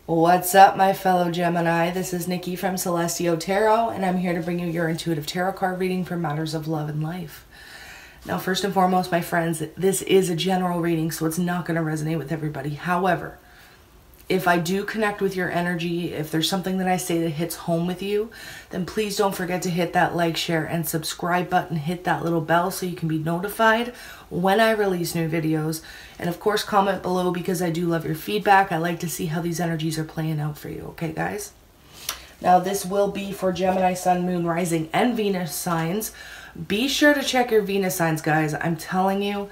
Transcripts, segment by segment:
What's up, my fellow Gemini? This is Nikki from Celestio Tarot, and I'm here to bring you your intuitive tarot card reading for matters of love and life. Now, first and foremost, my friends, this is a general reading, so it's not going to resonate with everybody. However, if I do connect with your energy, if there's something that I say that hits home with you, then please don't forget to hit that like, share, and subscribe button. Hit that little bell so you can be notified when I release new videos. And of course, comment below because I do love your feedback. I like to see how these energies are playing out for you. Okay, guys? Now, this will be for Gemini, Sun, Moon, Rising, and Venus signs. Be sure to check your Venus signs, guys. I'm telling you,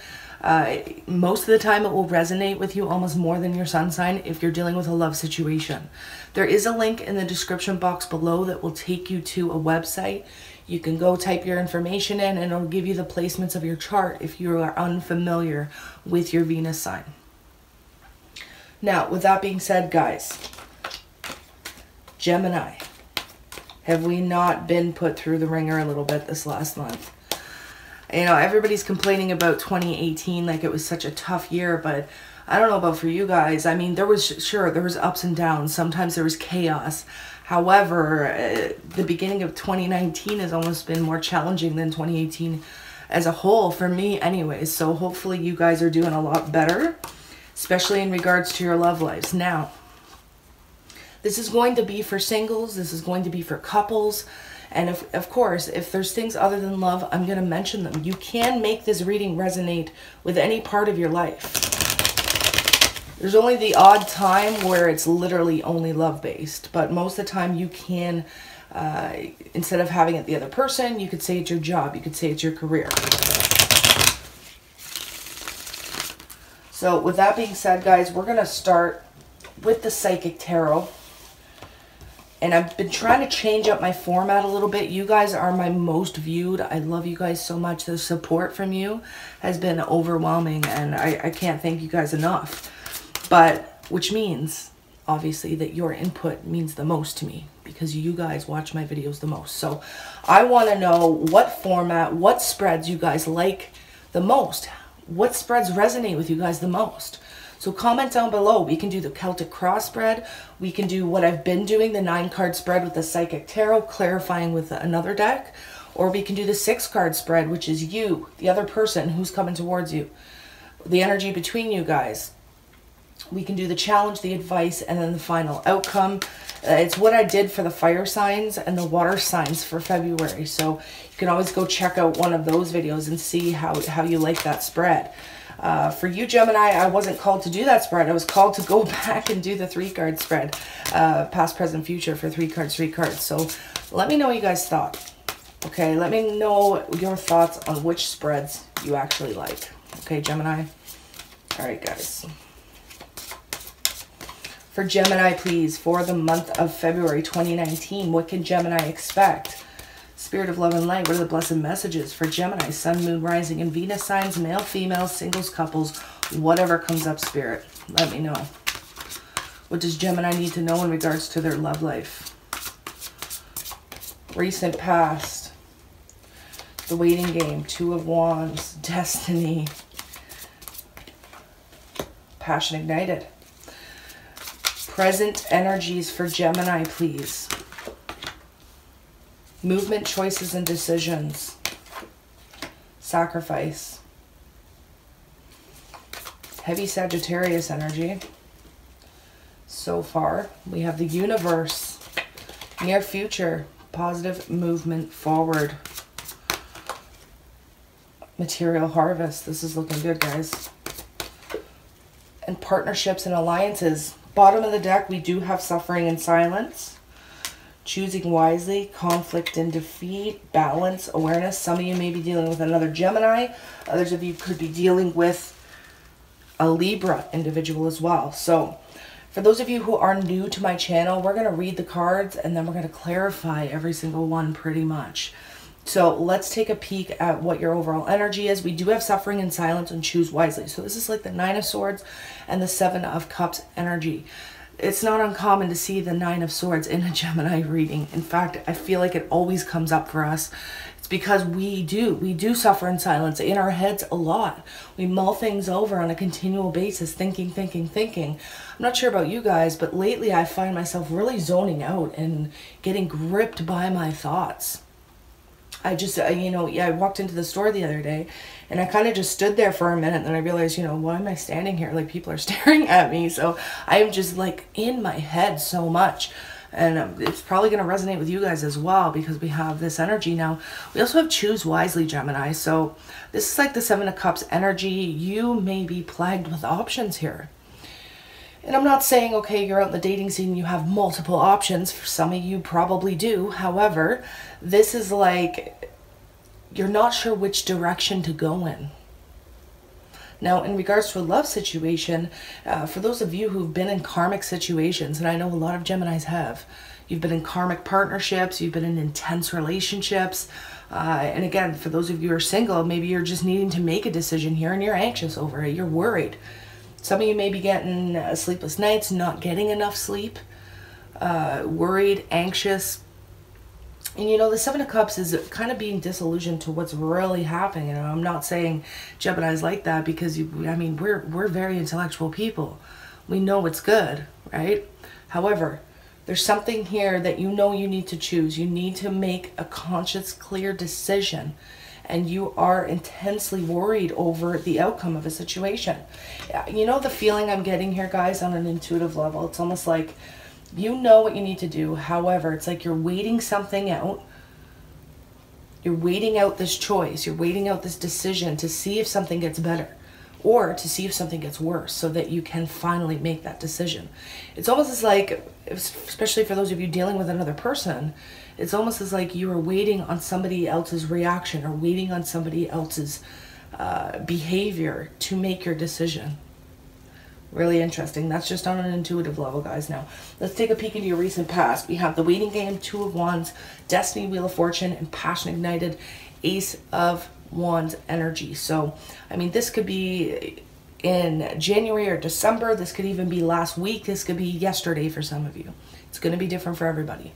most of the time it will resonate with you almost more than your sun sign if you're dealing with a love situation. There is a link in the description box below that will take you to a website. You can go type your information in and it'll give you the placements of your chart if you are unfamiliar with your Venus sign. Now, with that being said, guys, Gemini, have we not been put through the ringer a little bit this last month? You know, everybody's complaining about 2018 like it was such a tough year, but I don't know about for you guys. I mean, there was ups and downs. Sometimes there was chaos. However, the beginning of 2019 has almost been more challenging than 2018 as a whole, for me anyways. So hopefully you guys are doing a lot better, especially in regards to your love lives. Now, this is going to be for singles. This is going to be for couples. And of course, if there's things other than love, I'm going to mention them. You can make this reading resonate with any part of your life. There's only the odd time where it's literally only love-based. But most of the time you can, instead of having it the other person, you could say it's your job. You could say it's your career. So with that being said, guys, we're going to start with the Psychic Tarot. And I've been trying to change up my format a little bit. You guys are my most viewed. I love you guys so much. The support from you has been overwhelming, and I can't thank you guys enough. But, which means, obviously, that your input means the most to me because you guys watch my videos the most. So, I want to know what format, what spreads you guys like the most. What spreads resonate with you guys the most. So comment down below. We can do the Celtic cross spread. We can do what I've been doing, the 9-card spread with the Psychic Tarot, clarifying with another deck. Or we can do the 6-card spread, which is you, the other person who's coming towards you. The energy between you guys. We can do the challenge, the advice, and then the final outcome. It's what I did for the fire signs and the water signs for February. So you can always go check out one of those videos and see how you like that spread. For you, Gemini, I wasn't called to do that spread. I was called to go back and do the 3-card spread, past, present, future for 3 cards, 3 cards. So let me know what you guys thought. Okay, let me know your thoughts on which spreads you actually like. Okay, Gemini? All right, guys. For Gemini, please, for the month of February 2019, what can Gemini expect? Spirit of love and light, what are the blessed messages for Gemini, Sun, Moon, Rising, and Venus signs, male, female, singles, couples, whatever comes up, Spirit. Let me know. What does Gemini need to know in regards to their love life? Recent past. The waiting game. 2 of Wands. Destiny. Passion ignited. Present energies for Gemini, please. Movement, choices, and decisions. Sacrifice. Heavy Sagittarius energy. So far, we have the universe. Near future. Positive movement forward. Material harvest. This is looking good, guys. And partnerships and alliances. Bottom of the deck, we do have suffering and silence. Choosing wisely, conflict and defeat, balance, awareness. Some of you may be dealing with another Gemini. Others of you could be dealing with a Libra individual as well. So, for those of you who are new to my channel, we're going to read the cards and then we're going to clarify every single one pretty much. So, let's take a peek at what your overall energy is. We do have suffering and silence and choose wisely. So, this is like the 9 of Swords and the 7 of Cups energy. It's not uncommon to see the 9 of Swords in a Gemini reading. In fact, I feel like it always comes up for us. It's because we do suffer in silence, in our heads a lot. We mull things over on a continual basis, thinking. I'm not sure about you guys, but lately I find myself really zoning out and getting gripped by my thoughts. I walked into the store the other day and I kind of just stood there for a minute, and then I realized, why am I standing here? Like, people are staring at me. So I am just like in my head so much. And it's probably going to resonate with you guys as well, because we have this energy now. We also have choose wisely, Gemini. So this is like the Seven of Cups energy. You may be plagued with options here. And I'm not saying, okay, you're out in the dating scene, you have multiple options. For some of you probably do. However, this is like, you're not sure which direction to go in. Now, in regards to a love situation, for those of you who've been in karmic situations, and I know a lot of Geminis have, you've been in karmic partnerships, you've been in intense relationships, and again, for those of you who are single, maybe you're just needing to make a decision here and you're anxious over it, you're worried. Some of you may be getting sleepless nights, not getting enough sleep, worried, anxious. And the Seven of Cups is kind of being disillusioned to what's really happening. I'm not saying Gemini's like that, because we're very intellectual people. We know what's good, right? However, there's something here that you need to choose. You need to make a conscious, clear decision. And you are intensely worried over the outcome of a situation. The feeling I'm getting here, guys, on an intuitive level, it's almost like you know what you need to do. However, it's like you're waiting something out. You're waiting out this choice. You're waiting out this decision to see if something gets better or to see if something gets worse, so that you can finally make that decision. It's almost as like, especially for those of you dealing with another person, it's almost as like you are waiting on somebody else's reaction or waiting on somebody else's behavior to make your decision. Really interesting. That's just on an intuitive level, guys. Now, let's take a peek into your recent past. We have the Waiting Game, Two of Wands, Destiny, Wheel of Fortune, and Passion Ignited, Ace of Wands energy. So, this could be in January or December. This could even be last week. This could be yesterday for some of you. It's going to be different for everybody.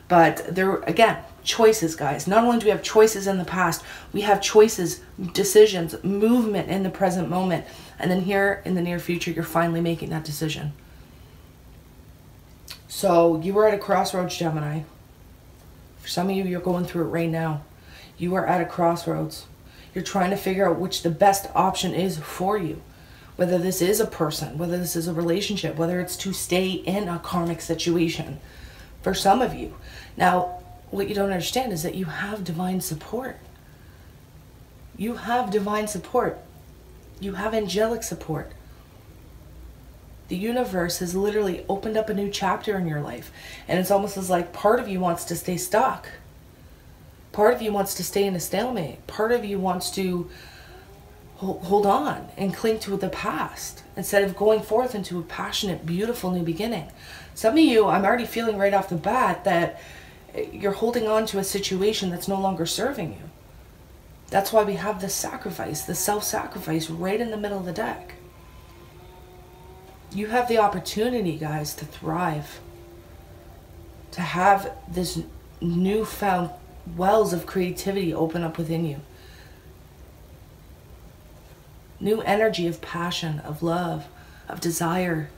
But there, again, choices, guys. Not only do we have choices in the past, we have choices, decisions, movement in the present moment. And then here in the near future, you're finally making that decision. So you are at a crossroads, Gemini. For some of you, you're going through it right now. You are at a crossroads. You're trying to figure out which the best option is for you. Whether this is a person, whether this is a relationship, whether it's to stay in a karmic situation. For some of you. Now, what you don't understand is that you have divine support. You have divine support. You have angelic support. The universe has literally opened up a new chapter in your life. And it's almost as like part of you wants to stay stuck. Part of you wants to stay in a stalemate. Part of you wants to hold on and cling to the past instead of going forth into a passionate, beautiful new beginning. Some of you, I'm already feeling right off the bat that you're holding on to a situation that's no longer serving you. That's why we have this sacrifice, the self-sacrifice right in the middle of the deck. You have the opportunity, guys, to thrive. To have this newfound wells of creativity open up within you. New energy of passion, of love, of desire.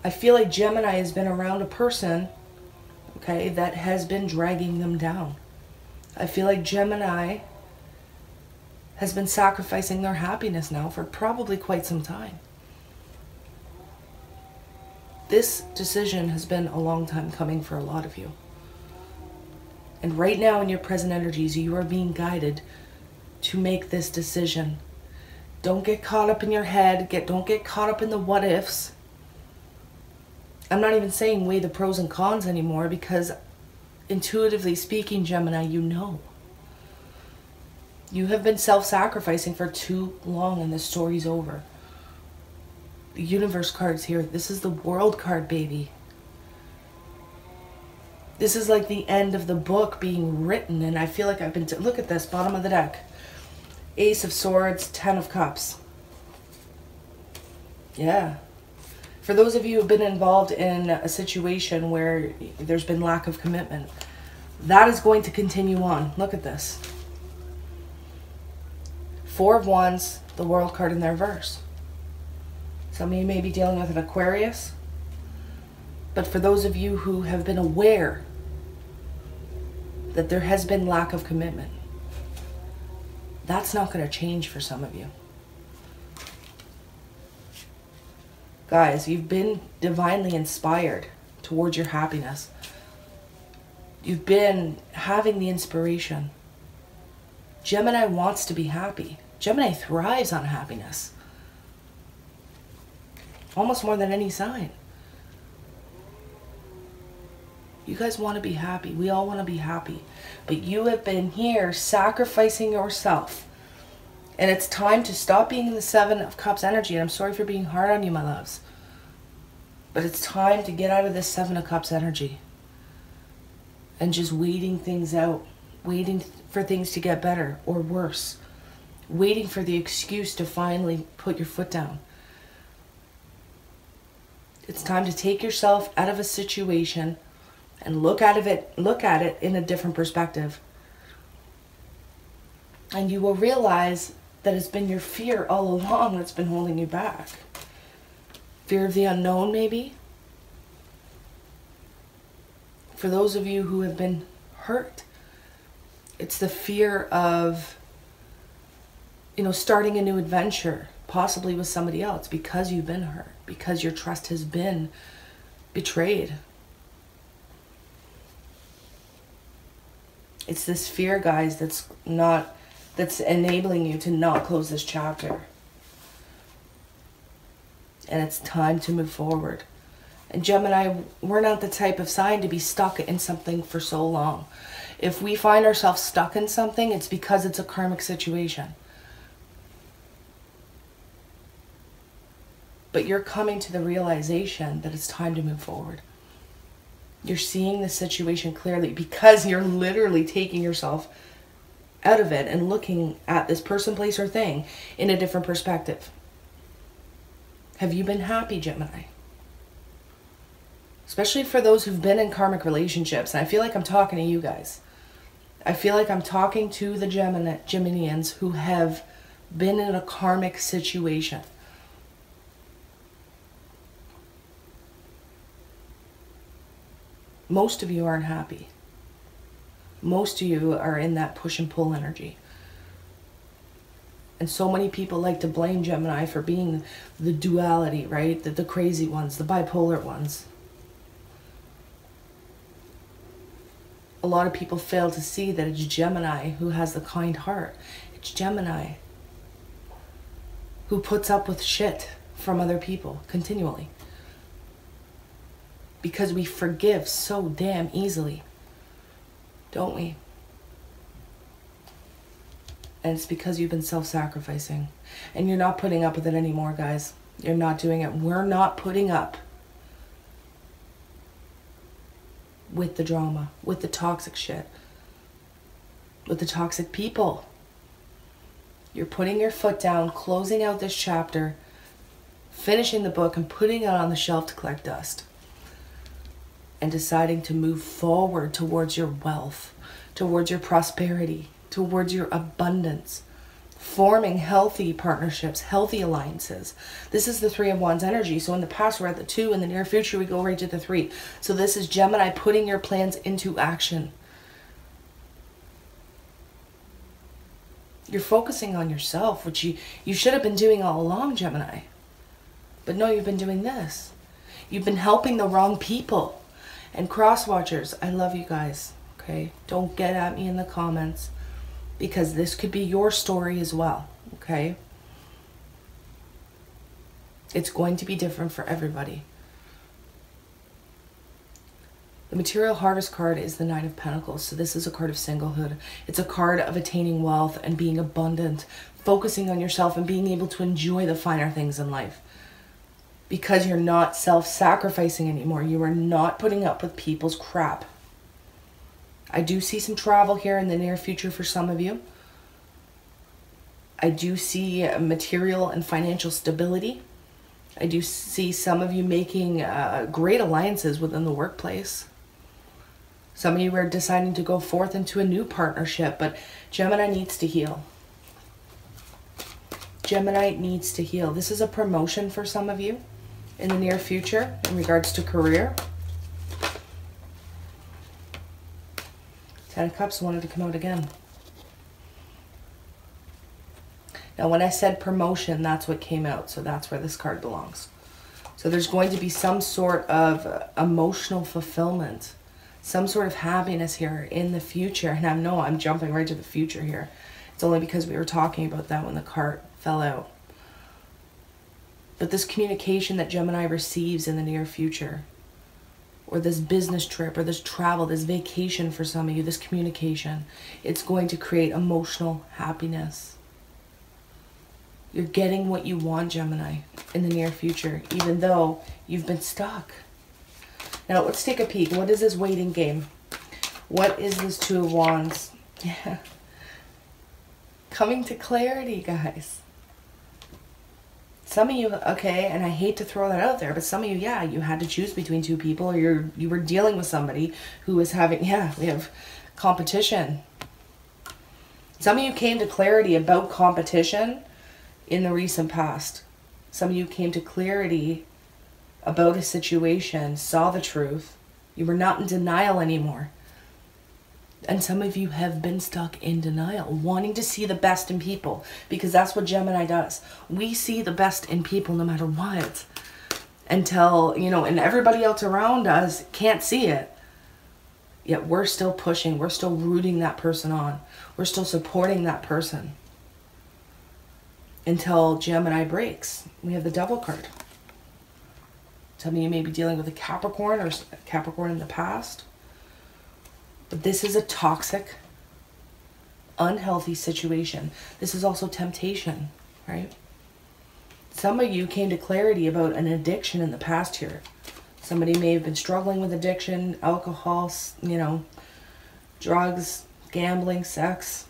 I feel like Gemini has been around a person, okay, that has been dragging them down. I feel like Gemini has been sacrificing their happiness now for probably quite some time. This decision has been a long time coming for a lot of you. And right now in your present energies, you are being guided to make this decision. Don't get caught up in your head. Don't get caught up in the what ifs. I'm not even saying weigh the pros and cons anymore, because intuitively speaking, Gemini, you know. You have been self-sacrificing for too long and the story's over. The universe card's here. This is the world card, baby. This is like the end of the book being written, and I feel like I've been... Look at this, bottom of the deck. Ace of Swords, Ten of Cups. Yeah. For those of you who have been involved in a situation where there's been lack of commitment, That is going to continue on. Look at this. Four of Wands, the World card in the reverse. Some of you may be dealing with an Aquarius. But for those of you who have been aware that there has been lack of commitment, that's not going to change for some of you. Guys, you've been divinely inspired towards your happiness. You've been having the inspiration. Gemini wants to be happy. Gemini thrives on happiness. Almost more than any sign. You guys want to be happy. We all want to be happy. But you have been here sacrificing yourself. And it's time to stop being in the Seven of Cups energy. And I'm sorry for being hard on you, my loves. But it's time to get out of this Seven of Cups energy. And just waiting things out. Waiting for things to get better or worse. Waiting for the excuse to finally put your foot down. It's time to take yourself out of a situation and look at it in a different perspective. And you will realize that it's been your fear all along that's been holding you back. Fear of the unknown, maybe. For those of you who have been hurt, it's the fear of, starting a new adventure, possibly with somebody else, because you've been hurt, because your trust has been betrayed. It's this fear, guys, that's enabling you to not close this chapter. And it's time to move forward. And Gemini, we're not the type of sign to be stuck in something for so long. If we find ourselves stuck in something, it's because it's a karmic situation. But you're coming to the realization that it's time to move forward. You're seeing the situation clearly because you're literally taking yourself out of it and looking at this person, place, or thing in a different perspective. Have you been happy, Gemini? Especially for those who've been in karmic relationships. And I feel like I'm talking to you guys. I feel like I'm talking to the Geminians who have been in a karmic situation. Most of you aren't happy. Most of you are in that push and pull energy. And so many people like to blame Gemini for being the duality, right? The crazy ones, the bipolar ones. A lot of people fail to see that it's Gemini who has the kind heart. It's Gemini who puts up with shit from other people continually. Because we forgive so damn easily, don't we? And it's because you've been self-sacrificing. And you're not putting up with it anymore, guys. You're not doing it. We're not putting up with the drama, with the toxic shit, with the toxic people. You're putting your foot down, closing out this chapter, finishing the book, and putting it on the shelf to collect dust. And deciding to move forward towards your wealth, towards your prosperity, towards your abundance, forming healthy partnerships, healthy alliances. This is the Three of Wands energy. So in the past, we're at the 2. In the near future, we go right to the 3. So this is Gemini putting your plans into action. You're focusing on yourself, which you should have been doing all along, Gemini. But no, you've been doing this. You've been helping the wrong people. And cross-watchers, I love you guys, okay? Don't get at me in the comments, because this could be your story as well, okay? It's going to be different for everybody. The Material Harvest card is the Nine of Pentacles, so this is a card of singlehood. It's a card of attaining wealth and being abundant, focusing on yourself and being able to enjoy the finer things in life. Because you're not self-sacrificing anymore. You are not putting up with people's crap. I do see some travel here in the near future for some of you. I do see material and financial stability. I do see some of you making great alliances within the workplace. Some of you are deciding to go forth into a new partnership, but Gemini needs to heal. Gemini needs to heal. This is a promotion for some of you in the near future in regards to career. Ten of Cups wanted to come out again. Now, when I said promotion, that's what came out. So that's where this card belongs. So there's going to be some sort of emotional fulfillment, some sort of happiness here in the future. And I know I'm jumping right to the future here. It's only because we were talking about that when the card fell out. But this communication that Gemini receives in the near future, or this business trip, or this travel, this vacation for some of you, this communication, it's going to create emotional happiness. You're getting what you want, Gemini, in the near future, even though you've been stuck. Now, let's take a peek. What is this waiting game? What is this Two of Wands? Yeah. Coming to clarity, guys. Some of you, okay, and I hate to throw that out there, but some of you, yeah, you had to choose between two people, or you were dealing with somebody who was having, yeah, we have competition. Some of you came to clarity about competition in the recent past. Some of you came to clarity about a situation, saw the truth. You were not in denial anymore. And some of you have been stuck in denial, wanting to see the best in people, because that's what Gemini does. We see the best in people no matter what, until, you know, and everybody else around us can't see it. Yet we're still pushing, we're still rooting that person on. We're still supporting that person until Gemini breaks. We have the Devil card. Some of you may be dealing with a Capricorn, or Capricorn in the past. But this is a toxic, unhealthy situation. This is also temptation, right? Some of you came to clarity about an addiction in the past here. Somebody may have been struggling with addiction, alcohol, you know, drugs, gambling, sex.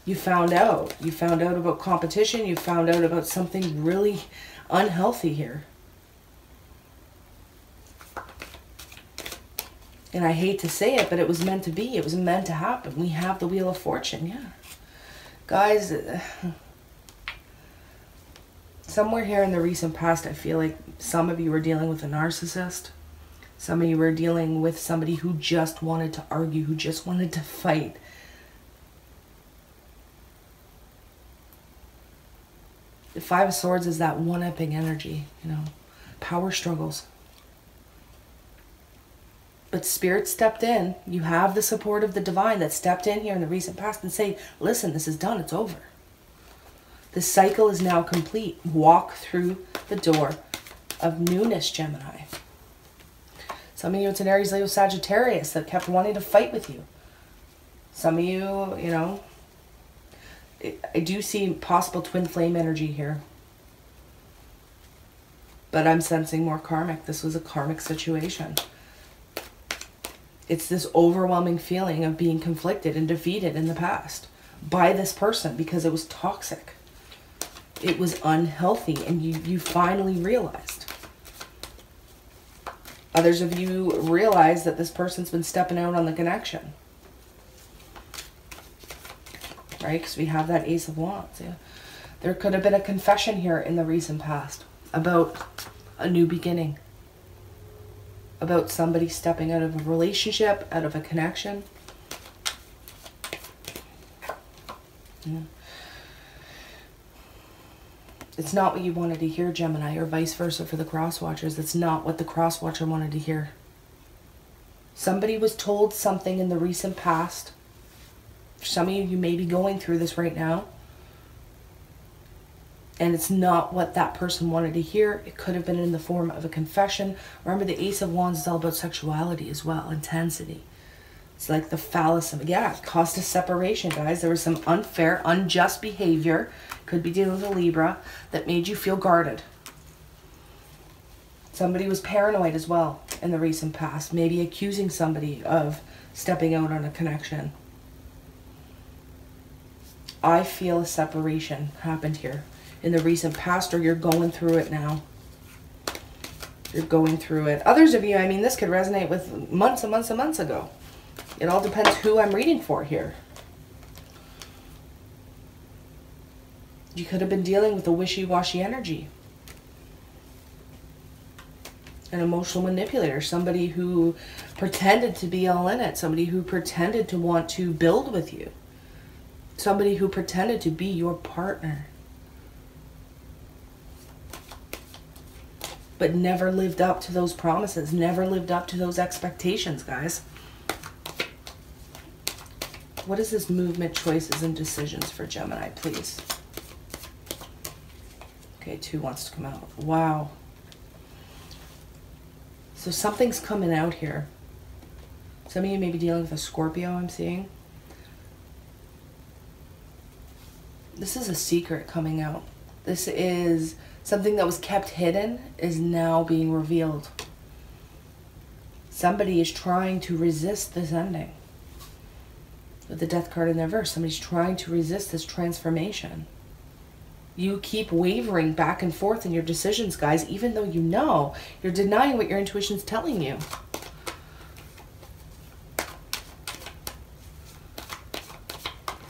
You found out. You found out about competition. You found out about something really unhealthy here. And I hate to say it, but it was meant to be. It was meant to happen. We have the Wheel of Fortune, yeah. Guys, somewhere here in the recent past, I feel like some of you were dealing with a narcissist. Some of you were dealing with somebody who just wanted to argue, who just wanted to fight. The Five of Swords is that one-upping energy, you know, power struggles. But Spirit stepped in. You have the support of the divine that stepped in here in the recent past and say, listen, this is done. It's over. The cycle is now complete. Walk through the door of newness, Gemini. Some of you, it's an Aries, Leo, Sagittarius that kept wanting to fight with you. Some of you, you know, I do see possible twin flame energy here. But I'm sensing more karmic. This was a karmic situation. It's this overwhelming feeling of being conflicted and defeated in the past by this person because it was toxic. It was unhealthy, and you finally realized. Others of you realize that this person's been stepping out on the connection. Right? Because we have that Ace of Wands. Yeah. There could have been a confession here in the recent past about a new beginning. About somebody stepping out of a relationship, out of a connection. Yeah. It's not what you wanted to hear, Gemini, or vice versa for the cross watchers. It's not what the cross watcher wanted to hear. Somebody was told something in the recent past. Some of you may be going through this right now. And it's not what that person wanted to hear. It could have been in the form of a confession. Remember, the Ace of Wands is all about sexuality as well, intensity. It's like the phallus of, yeah, cost of separation, guys. There was some unfair, unjust behavior, could be dealing with a Libra, that made you feel guarded. Somebody was paranoid as well in the recent past, maybe accusing somebody of stepping out on a connection. I feel a separation happened here in the recent past, or you're going through it now. You're going through it. Others of you, I mean, this could resonate with months and months and months ago. It all depends who I'm reading for here. You could have been dealing with a wishy-washy energy. An emotional manipulator. Somebody who pretended to be all in it. Somebody who pretended to want to build with you. Somebody who pretended to be your partner. But never lived up to those promises. Never lived up to those expectations, guys. What is this movement, choices, and decisions for Gemini, please? Okay, 2 wants to come out. Wow. So something's coming out here. Some of you may be dealing with a Scorpio, I'm seeing. This is a secret coming out. This is something that was kept hidden is now being revealed. Somebody is trying to resist this ending. With the Death card in their verse, somebody's trying to resist this transformation. You keep wavering back and forth in your decisions, guys, even though you know you're denying what your intuition's telling you.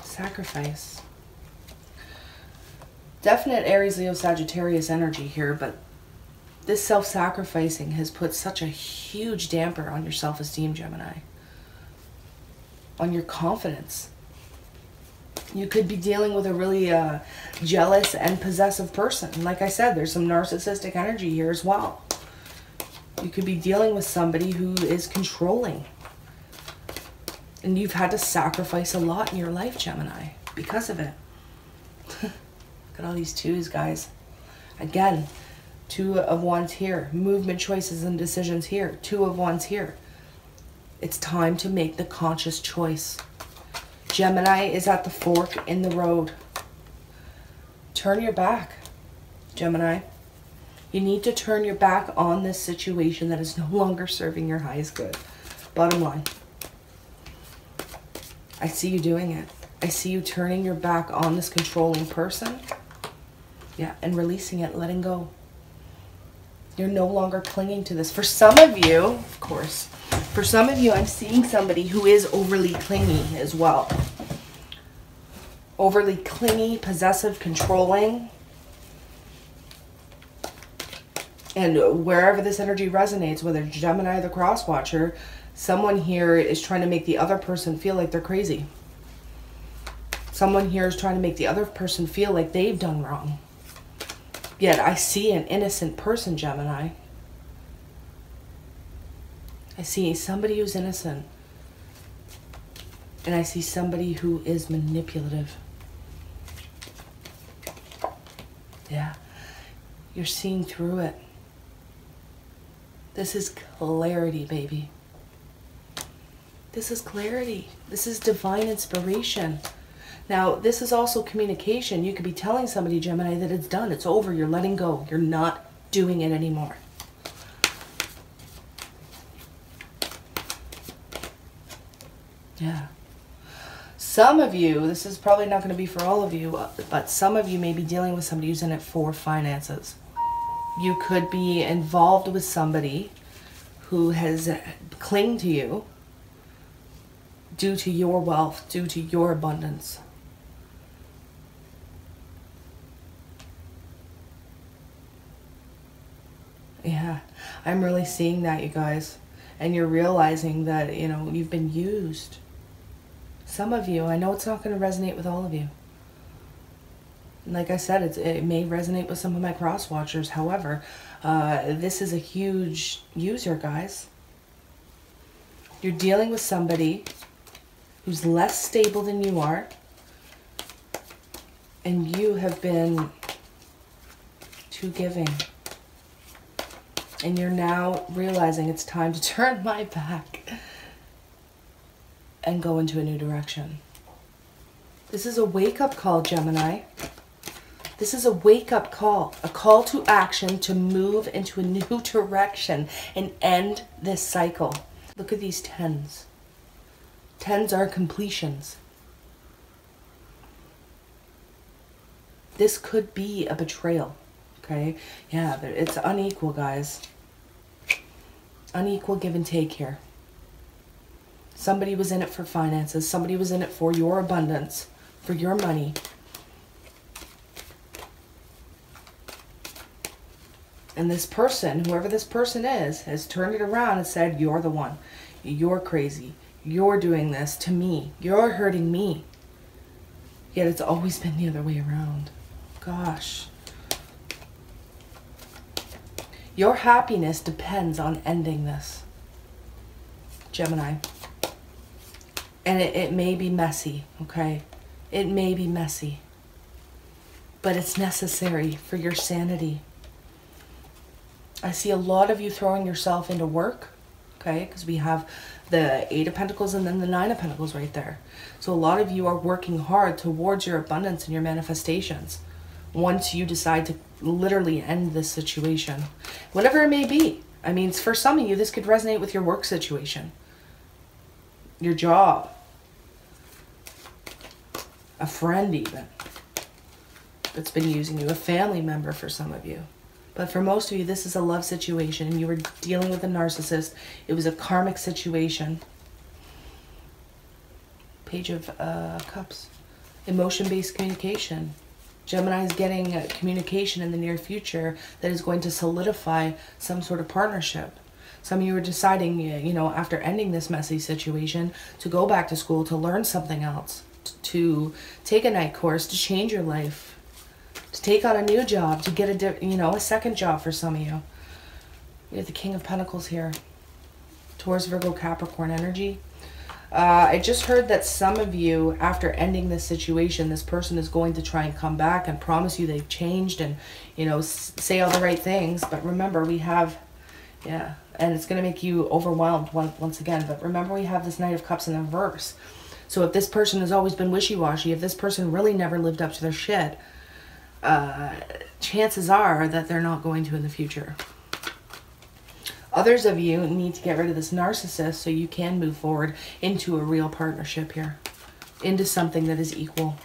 Sacrifice. Definite Aries, Leo, Sagittarius energy here, but this self-sacrificing has put such a huge damper on your self-esteem, Gemini. On your confidence. You could be dealing with a really jealous and possessive person. Like I said, there's some narcissistic energy here as well. You could be dealing with somebody who is controlling. And you've had to sacrifice a lot in your life, Gemini, because of it. Look at all these 2s, guys. Again, 2 of Wands here. Movement, choices, and decisions here. 2 of Wands here. It's time to make the conscious choice. Gemini is at the fork in the road. Turn your back, Gemini. You need to turn your back on this situation that is no longer serving your highest good. Bottom line. I see you doing it. I see you turning your back on this controlling person. Yeah, and releasing it, letting go. You're no longer clinging to this. For some of you, of course, for some of you, I'm seeing somebody who is overly clingy as well. Overly clingy, possessive, controlling. And wherever this energy resonates, whether it's Gemini or the cross watcher, someone here is trying to make the other person feel like they're crazy. Someone here is trying to make the other person feel like they've done wrong. Yet I see an innocent person, Gemini. I see somebody who's innocent. And I see somebody who is manipulative. Yeah. You're seeing through it. This is clarity, baby. This is clarity. This is divine inspiration. Now, this is also communication. You could be telling somebody, Gemini, that it's done. It's over. You're letting go. You're not doing it anymore. Yeah. Some of you, this is probably not going to be for all of you, but some of you may be dealing with somebody who's in it for finances. You could be involved with somebody who has clinged to you due to your wealth, due to your abundance. Yeah, I'm really seeing that, you guys. And you're realizing that, you know, you've been used. Some of you, I know it's not going to resonate with all of you. And like I said, it may resonate with some of my cross watchers. However, this is a huge user, guys. You're dealing with somebody who's less stable than you are. And you have been too giving. And you're now realizing it's time to turn my back and go into a new direction. This is a wake-up call, Gemini. This is a wake-up call. A call to action to move into a new direction and end this cycle. Look at these 10s. 10s are completions. This could be a betrayal. Okay? Yeah, it's unequal, guys. Unequal give and take here. Somebody was in it for finances. Somebody was in it for your abundance, for your money. And this person, whoever this person is, has turned it around and said, you're the one. You're crazy. You're doing this to me. You're hurting me. Yet it's always been the other way around. Gosh. Your happiness depends on ending this, Gemini. And it may be messy, okay? It may be messy. But it's necessary for your sanity. I see a lot of you throwing yourself into work, okay? Because we have the 8 of Pentacles and then the 9 of Pentacles right there. So a lot of you are working hard towards your abundance and your manifestations once you decide to literally end this situation. Whatever it may be. I mean, for some of you, this could resonate with your work situation, your job, a friend even that's been using you, a family member for some of you. But for most of you, this is a love situation and you were dealing with a narcissist. It was a karmic situation. Page of Cups. Emotion-based communication. Gemini is getting a communication in the near future that is going to solidify some sort of partnership. Some of you are deciding, you know, after ending this messy situation, to go back to school, to learn something else, to take a night course, to change your life, to take on a new job, to get a second job for some of you. We have the King of Pentacles here. Taurus, Virgo, Capricorn energy. I just heard that some of you, after ending this situation, this person is going to try and come back and promise you they've changed and, you know, say all the right things. But remember, we have, yeah, and it's going to make you overwhelmed once again. But remember, we have this Knight of Cups in the reverse. So if this person has always been wishy-washy, if this person really never lived up to their shit, chances are that they're not going to in the future. Others of you need to get rid of this narcissist so you can move forward into a real partnership here, into something that is equal.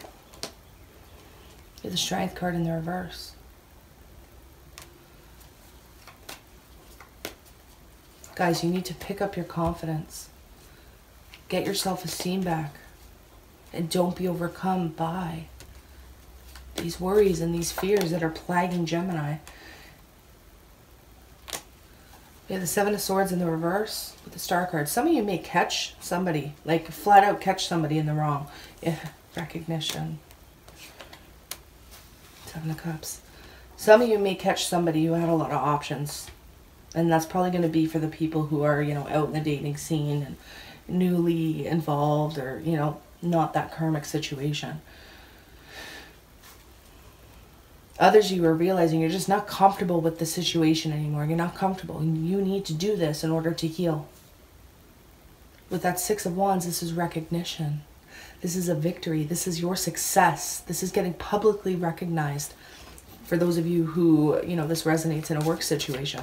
You have the Strength card in the reverse. Guys, you need to pick up your confidence. Get your self-esteem back. And don't be overcome by these worries and these fears that are plaguing Gemini. We have the Seven of Swords in the reverse with the Star card. Some of you may catch somebody, like flat out catch somebody in the wrong. Yeah, recognition. Seven of Cups. Some of you may catch somebody who had a lot of options. And that's probably going to be for the people who are, you know, out in the dating scene and newly involved or, you know, not that karmic situation. Others of you are realizing you're just not comfortable with the situation anymore. You're not comfortable. And you need to do this in order to heal. With that Six of Wands, this is recognition. This is a victory. This is your success. This is getting publicly recognized. For those of you who, you know, this resonates in a work situation.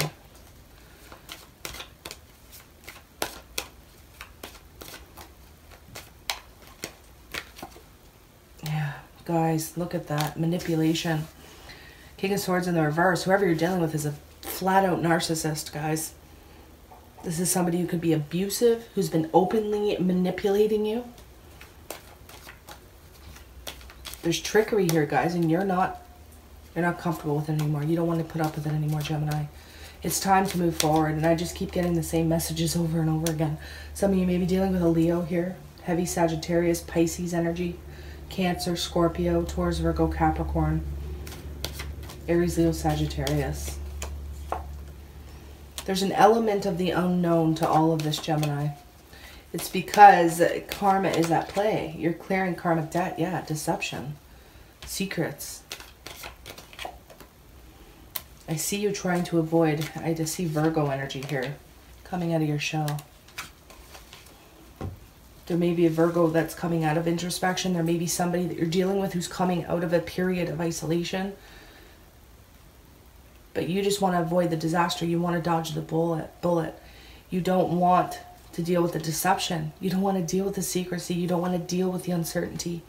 Yeah, guys, look at that. Manipulation. King of Swords in the reverse. Whoever you're dealing with is a flat-out narcissist, guys. This is somebody who could be abusive, who's been openly manipulating you. There's trickery here, guys, and you're not comfortable with it anymore. You don't want to put up with it anymore, Gemini. It's time to move forward, and I just keep getting the same messages over and over again. Some of you may be dealing with a Leo here. Heavy Sagittarius, Pisces energy. Cancer, Scorpio, Taurus, Virgo, Capricorn. Aries, Leo, Sagittarius. There's an element of the unknown to all of this, Gemini. It's because karma is at play. You're clearing karmic debt. Yeah, deception. Secrets. I see you trying to avoid. I just see Virgo energy here. Coming out of your shell. There may be a Virgo that's coming out of introspection. There may be somebody that you're dealing with who's coming out of a period of isolation. But you just want to avoid the disaster. You want to dodge the bullet. You don't want to deal with the deception. You don't want to deal with the secrecy. You don't want to deal with the uncertainty.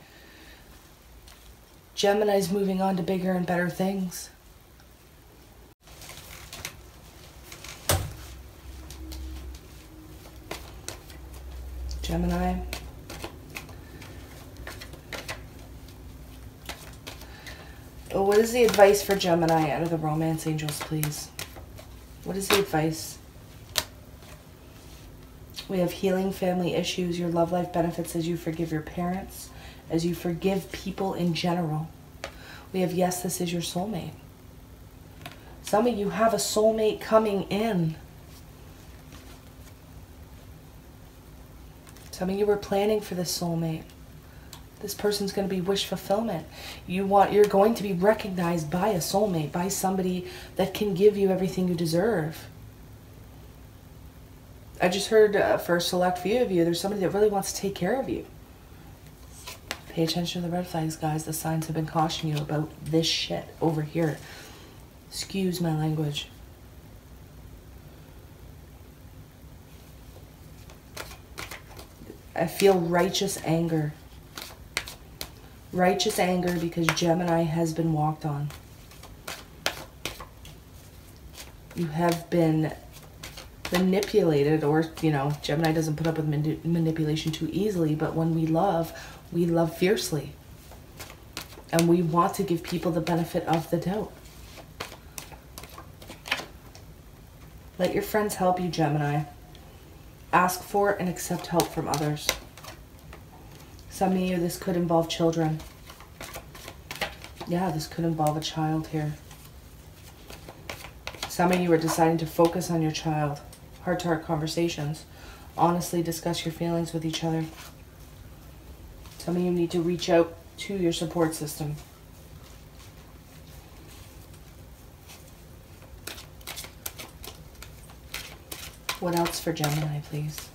Gemini's moving on to bigger and better things. Gemini. Oh, what is the advice for Gemini out of the romance angels, please? What is the advice? We have healing family issues. Your love life benefits as you forgive your parents, as you forgive people in general. We have, yes, this is your soulmate. Some of you have a soulmate coming in. Some of you were planning for this soulmate. This person's going to be wish fulfillment. You're going to be recognized by a soulmate, by somebody that can give you everything you deserve. I just heard for a select few of you, there's somebody that really wants to take care of you. Pay attention to the red flags, guys. The signs have been cautioning you about this shit over here. Excuse my language. I feel righteous anger. Righteous anger because Gemini has been walked on. You have been manipulated, or, you know, Gemini doesn't put up with manipulation too easily, but when we love fiercely. And we want to give people the benefit of the doubt. Let your friends help you, Gemini. Ask for and accept help from others. Some of you, this could involve children. Yeah, this could involve a child here. Some of you are deciding to focus on your child. Heart-to-heart conversations. Honestly discuss your feelings with each other. Some of you need to reach out to your support system. What else for Gemini, please?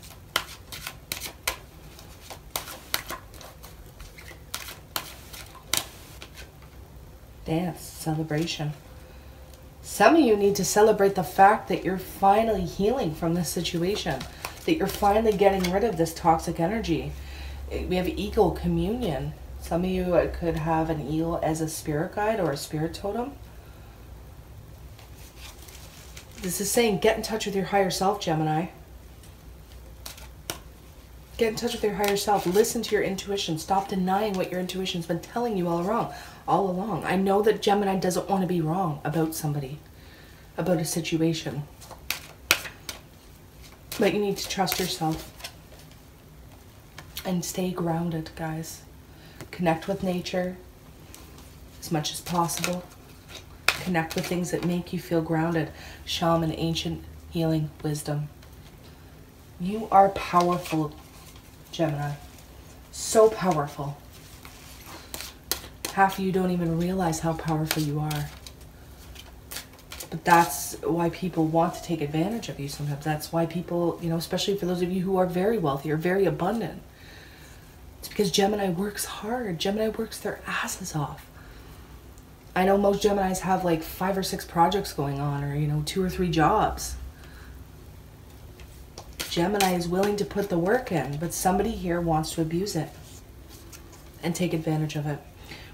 Dance, celebration. Some of you need to celebrate the fact that you're finally healing from this situation, that you're finally getting rid of this toxic energy. We have eagle communion. Some of you could have an eagle as a spirit guide or a spirit totem. This is saying get in touch with your higher self, Gemini. Get in touch with your higher self. Listen to your intuition. Stop denying what your intuition's been telling you all along. I know that Gemini doesn't want to be wrong about somebody, about a situation. But you need to trust yourself. And stay grounded, guys. Connect with nature as much as possible. Connect with things that make you feel grounded. Shaman, ancient healing wisdom. You are powerful, Gemini. So powerful. Half of you don't even realize how powerful you are. But that's why people want to take advantage of you sometimes. That's why people, you know, especially for those of you who are very wealthy or very abundant. It's because Gemini works hard. Gemini works their asses off. I know most Geminis have like 5 or 6 projects going on, or, you know, 2 or 3 jobs. Gemini is willing to put the work in, but somebody here wants to abuse it and take advantage of it.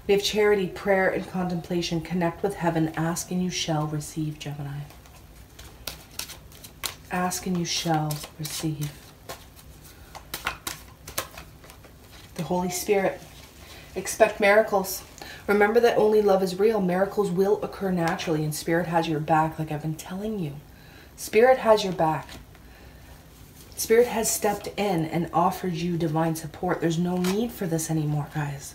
We have charity, prayer, and contemplation. Connect with heaven. Ask and you shall receive, Gemini. Ask and you shall receive. The Holy Spirit. Expect miracles. Remember that only love is real. Miracles will occur naturally, and Spirit has your back, like I've been telling you. Spirit has your back. Spirit has stepped in and offered you divine support. There's no need for this anymore, guys.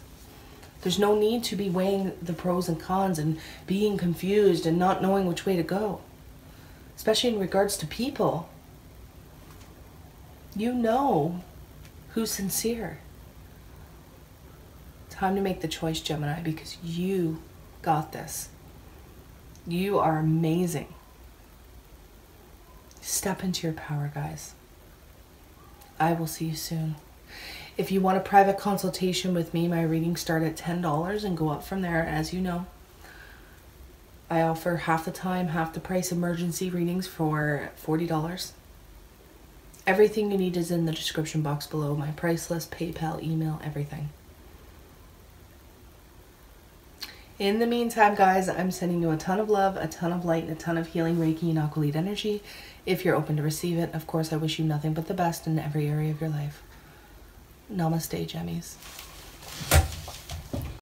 There's no need to be weighing the pros and cons and being confused and not knowing which way to go. Especially in regards to people. You know who's sincere. Time to make the choice, Gemini, because you got this. You are amazing. Step into your power, guys. I will see you soon. If you want a private consultation with me, my readings start at $10 and go up from there, as you know. I offer half the time, half the price emergency readings for $40. Everything you need is in the description box below. My price list, PayPal, email, everything. In the meantime, guys, I'm sending you a ton of love, a ton of light, and a ton of healing Reiki and Aqua Lead energy. If you're open to receive it, of course, I wish you nothing but the best in every area of your life. Namaste, Gemmies.